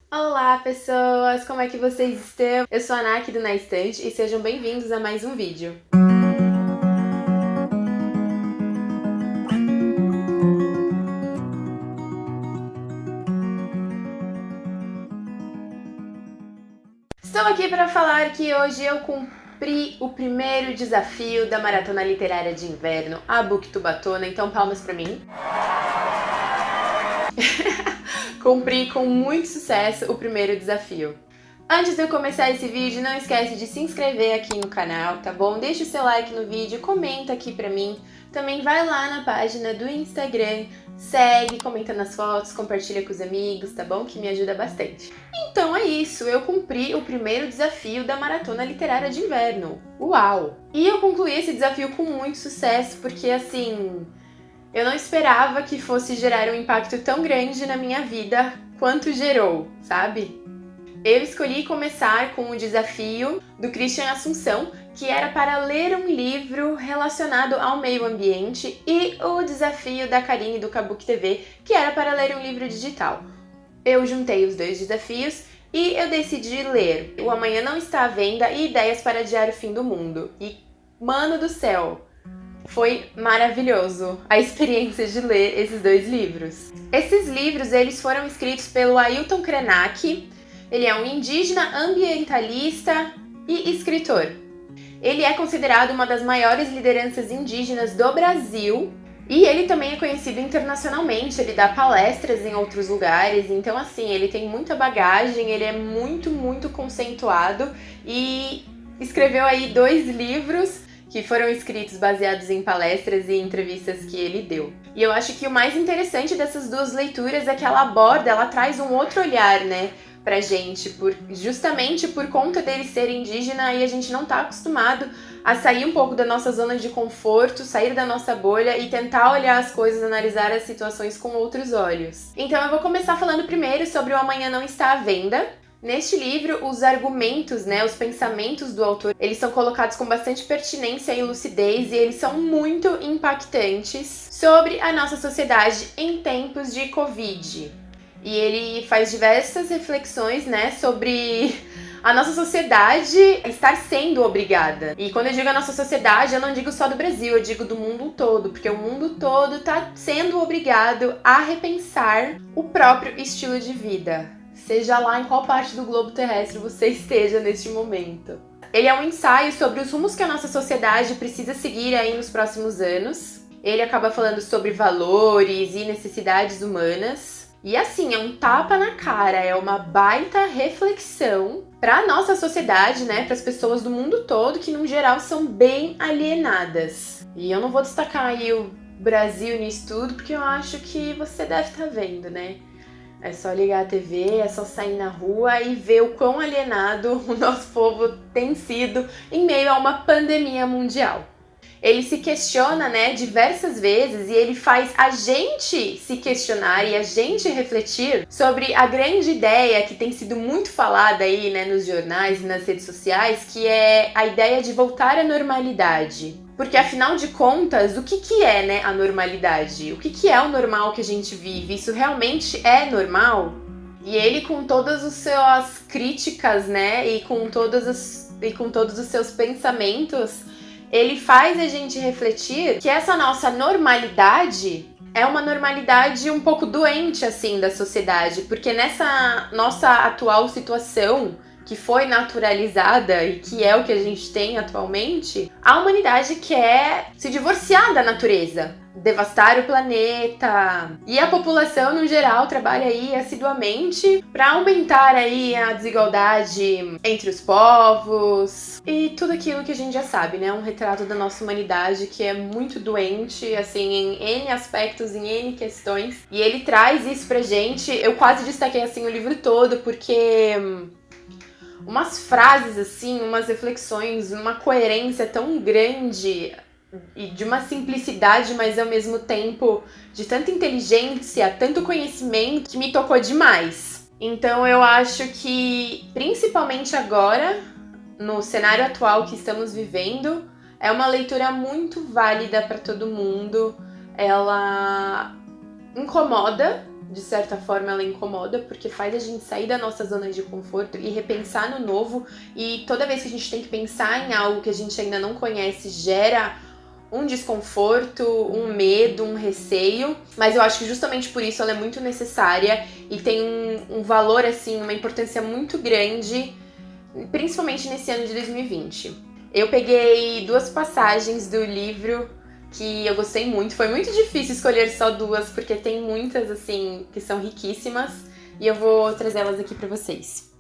Olá, pessoas! Como é que vocês estão? Eu sou a Ana do Na Estante e sejam bem-vindos a mais um vídeo. Estou aqui para falar que hoje eu cumpri o primeiro desafio da Maratona Literária de Inverno, a Booktubatona, então palmas para mim. Cumpri com muito sucesso o primeiro desafio. Antes de eu começar esse vídeo, não esquece de se inscrever aqui no canal, tá bom? Deixa o seu like no vídeo, comenta aqui pra mim. Também vai lá na página do Instagram, segue, comenta nas fotos, compartilha com os amigos, tá bom? Que me ajuda bastante. Então é isso, eu cumpri o primeiro desafio da Maratona Literária de Inverno. Uau! E eu concluí esse desafio com muito sucesso, porque assim, eu não esperava que fosse gerar um impacto tão grande na minha vida quanto gerou, sabe? Eu escolhi começar com o desafio do Christian Assunção, que era para ler um livro relacionado ao meio ambiente, e o desafio da Karine do Kabuki TV, que era para ler um livro digital. Eu juntei os dois desafios e eu decidi ler O Amanhã Não Está à Venda e Ideias para Adiar o Fim do Mundo. E, mano do céu, foi maravilhoso a experiência de ler esses dois livros. Esses livros eles foram escritos pelo Ailton Krenak. Ele é um indígena ambientalista e escritor. Ele é considerado uma das maiores lideranças indígenas do Brasil e ele também é conhecido internacionalmente. Ele dá palestras em outros lugares, então assim, ele tem muita bagagem, ele é muito conceituado e escreveu aí 2 livros que foram escritos baseados em palestras e entrevistas que ele deu. E eu acho que o mais interessante dessas 2 leituras é que ela traz um outro olhar, né, pra gente, justamente por conta dele ser indígena e a gente não tá acostumado a sair um pouco da nossa zona de conforto, sair da nossa bolha e tentar olhar as coisas, analisar as situações com outros olhos. Então eu vou começar falando primeiro sobre O Amanhã Não Está à Venda. Neste livro, os argumentos, né, os pensamentos do autor, eles são colocados com bastante pertinência e lucidez e eles são muito impactantes sobre a nossa sociedade em tempos de Covid. E ele faz diversas reflexões, né, sobre a nossa sociedade estar sendo obrigada. E quando eu digo a nossa sociedade, eu não digo só do Brasil, eu digo do mundo todo, porque o mundo todo está sendo obrigado a repensar o próprio estilo de vida, seja lá em qual parte do globo terrestre você esteja neste momento. Ele é um ensaio sobre os rumos que a nossa sociedade precisa seguir aí nos próximos anos. Ele acaba falando sobre valores e necessidades humanas. E assim, é um tapa na cara, é uma baita reflexão para a nossa sociedade, né, para as pessoas do mundo todo que, no geral, são bem alienadas. E eu não vou destacar aí o Brasil nisso tudo, porque eu acho que você deve estar vendo, né? É só ligar a TV, é só sair na rua e ver o quão alienado o nosso povo tem sido em meio a uma pandemia mundial. Ele se questiona, né, diversas vezes e ele faz a gente se questionar e a gente refletir sobre a grande ideia que tem sido muito falada aí, né, nos jornais e nas redes sociais, que é a ideia de voltar à normalidade. Porque, afinal de contas, o que é, né, a normalidade? O que é o normal que a gente vive? Isso realmente é normal? E ele, com todas as suas críticas, né, e com todos os seus pensamentos, ele faz a gente refletir que essa nossa normalidade é uma normalidade um pouco doente, assim, da sociedade, porque nessa nossa atual situação, que foi naturalizada e que é o que a gente tem atualmente, a humanidade quer se divorciar da natureza, devastar o planeta. E a população, no geral, trabalha aí assiduamente para aumentar aí a desigualdade entre os povos e tudo aquilo que a gente já sabe, né? Um retrato da nossa humanidade que é muito doente, assim, em N aspectos, em N questões. E ele traz isso pra gente. Eu quase destaquei, assim, o livro todo, porque umas frases, assim, umas reflexões, uma coerência tão grande e de uma simplicidade, mas ao mesmo tempo de tanta inteligência, tanto conhecimento, que me tocou demais. Então eu acho que, principalmente agora, no cenário atual que estamos vivendo, é uma leitura muito válida para todo mundo. Ela incomoda, de certa forma ela incomoda, porque faz a gente sair da nossa zona de conforto e repensar no novo, e toda vez que a gente tem que pensar em algo que a gente ainda não conhece, gera um desconforto, um medo, um receio, mas eu acho que justamente por isso ela é muito necessária e tem um valor, assim, uma importância muito grande, principalmente nesse ano de 2020. Eu peguei 2 passagens do livro que eu gostei muito. Foi muito difícil escolher só 2, porque tem muitas, assim, que são riquíssimas, e eu vou trazê-las aqui para vocês.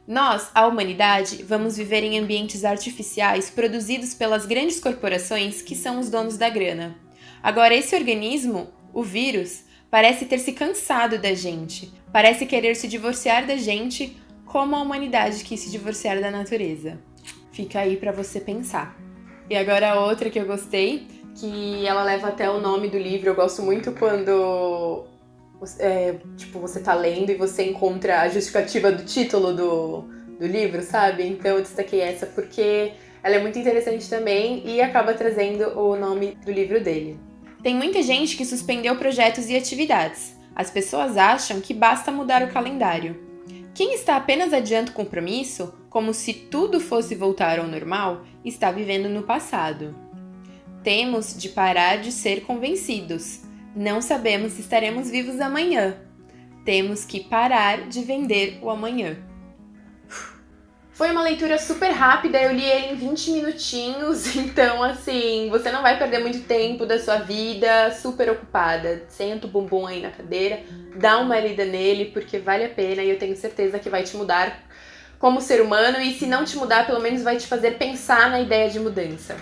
Nós, a humanidade, vamos viver em ambientes artificiais produzidos pelas grandes corporações que são os donos da grana. Agora, esse organismo, o vírus, parece ter se cansado da gente, parece querer se divorciar da gente como a humanidade quis se divorciar da natureza. Fica aí para você pensar. E agora a outra que eu gostei, que ela leva até o nome do livro. Eu gosto muito quando você tá lendo e você encontra a justificativa do título do livro, sabe? Então eu destaquei essa porque ela é muito interessante também e acaba trazendo o nome do livro dele. Tem muita gente que suspendeu projetos e atividades. As pessoas acham que basta mudar o calendário. Quem está apenas adiando o compromisso, como se tudo fosse voltar ao normal, está vivendo no passado. Temos de parar de ser convencidos. Não sabemos se estaremos vivos amanhã. Temos que parar de vender o amanhã. Foi uma leitura super rápida, eu li ele em 20 minutinhos, então assim, você não vai perder muito tempo da sua vida super ocupada. Senta o bumbum aí na cadeira, dá uma lida nele, porque vale a pena e eu tenho certeza que vai te mudar como ser humano, e se não te mudar, pelo menos vai te fazer pensar na ideia de mudança.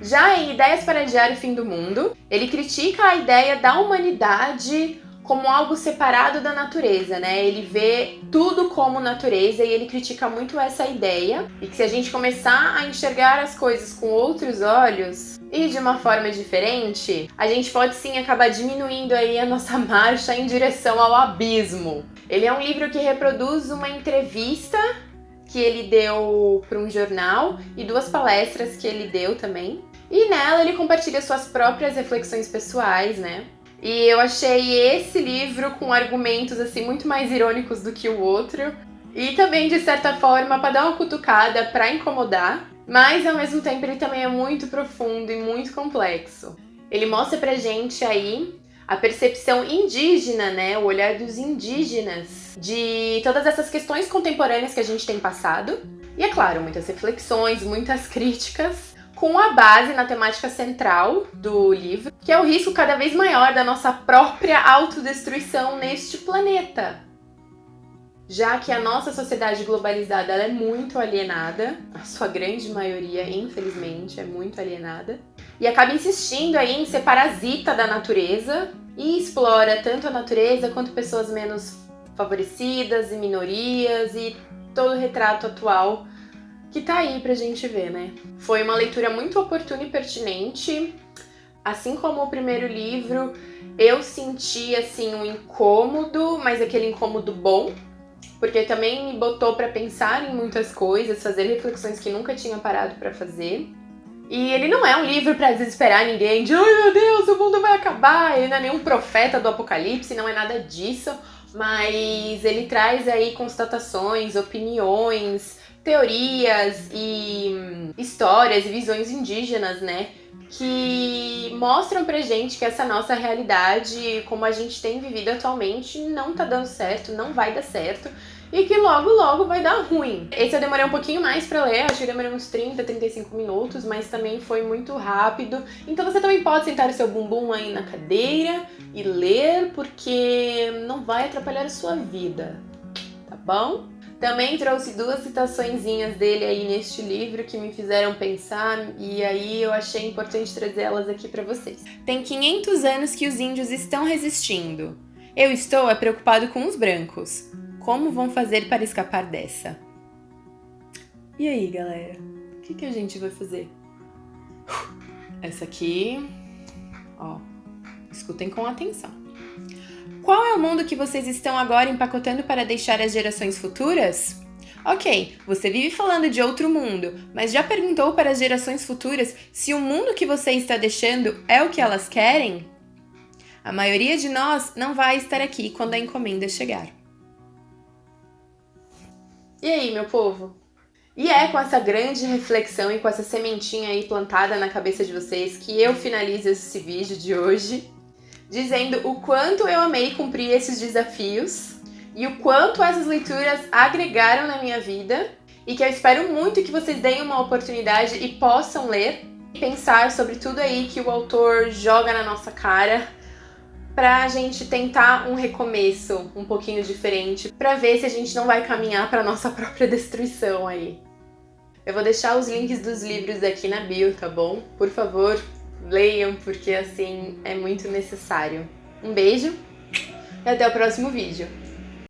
Já em Ideias para Adiar o Fim do Mundo, ele critica a ideia da humanidade como algo separado da natureza, né? Ele vê tudo como natureza e ele critica muito essa ideia. E que se a gente começar a enxergar as coisas com outros olhos e de uma forma diferente, a gente pode sim acabar diminuindo aí a nossa marcha em direção ao abismo. Ele é um livro que reproduz uma entrevista que ele deu para um jornal e 2 palestras que ele deu também. E nela ele compartilha suas próprias reflexões pessoais, né? E eu achei esse livro com argumentos assim muito mais irônicos do que o outro. E também, de certa forma, para dar uma cutucada, para incomodar. Mas, ao mesmo tempo, ele também é muito profundo e muito complexo. Ele mostra pra gente aí a percepção indígena, né? O olhar dos indígenas de todas essas questões contemporâneas que a gente tem passado. E, é claro, muitas reflexões, muitas críticas, com a base na temática central do livro, que é o risco cada vez maior da nossa própria autodestruição neste planeta. Já que a nossa sociedade globalizada ela é muito alienada, a sua grande maioria, infelizmente, é muito alienada, e acaba insistindo aí em ser parasita da natureza e explora tanto a natureza quanto pessoas menos favorecidas e minorias e todo o retrato atual que tá aí pra gente ver, né? Foi uma leitura muito oportuna e pertinente. Assim como o primeiro livro, eu senti, assim, um incômodo, mas aquele incômodo bom, porque também me botou pra pensar em muitas coisas, fazer reflexões que nunca tinha parado pra fazer. E ele não é um livro pra desesperar ninguém, de ai meu Deus, o mundo vai acabar, ele não é nenhum profeta do apocalipse, não é nada disso, mas ele traz aí constatações, opiniões, teorias e histórias e visões indígenas, né? Que mostram pra gente que essa nossa realidade, como a gente tem vivido atualmente, não tá dando certo, não vai dar certo e que logo, logo vai dar ruim. Esse eu demorei um pouquinho mais pra ler, acho que eu demorei uns 30, 35 minutos, mas também foi muito rápido. Então você também pode sentar o seu bumbum aí na cadeira e ler, porque não vai atrapalhar a sua vida, tá bom? Também trouxe 2 citaçõezinhas dele aí neste livro que me fizeram pensar e aí eu achei importante trazê-las aqui para vocês. Tem 500 anos que os índios estão resistindo. Eu estou preocupado com os brancos. Como vão fazer para escapar dessa? E aí, galera? O que a gente vai fazer? Essa aqui, ó, escutem com atenção. Qual é o mundo que vocês estão agora empacotando para deixar às gerações futuras? Ok, você vive falando de outro mundo, mas já perguntou para as gerações futuras se o mundo que você está deixando é o que elas querem? A maioria de nós não vai estar aqui quando a encomenda chegar. E aí, meu povo? E é com essa grande reflexão e com essa sementinha aí plantada na cabeça de vocês que eu finalizo esse vídeo de hoje, dizendo o quanto eu amei cumprir esses desafios e o quanto essas leituras agregaram na minha vida e que eu espero muito que vocês deem uma oportunidade e possam ler e pensar sobre tudo aí que o autor joga na nossa cara pra gente tentar um recomeço um pouquinho diferente, pra ver se a gente não vai caminhar pra nossa própria destruição aí. Eu vou deixar os links dos livros aqui na bio, tá bom? Por favor, leiam, porque assim é muito necessário. Um beijo e até o próximo vídeo.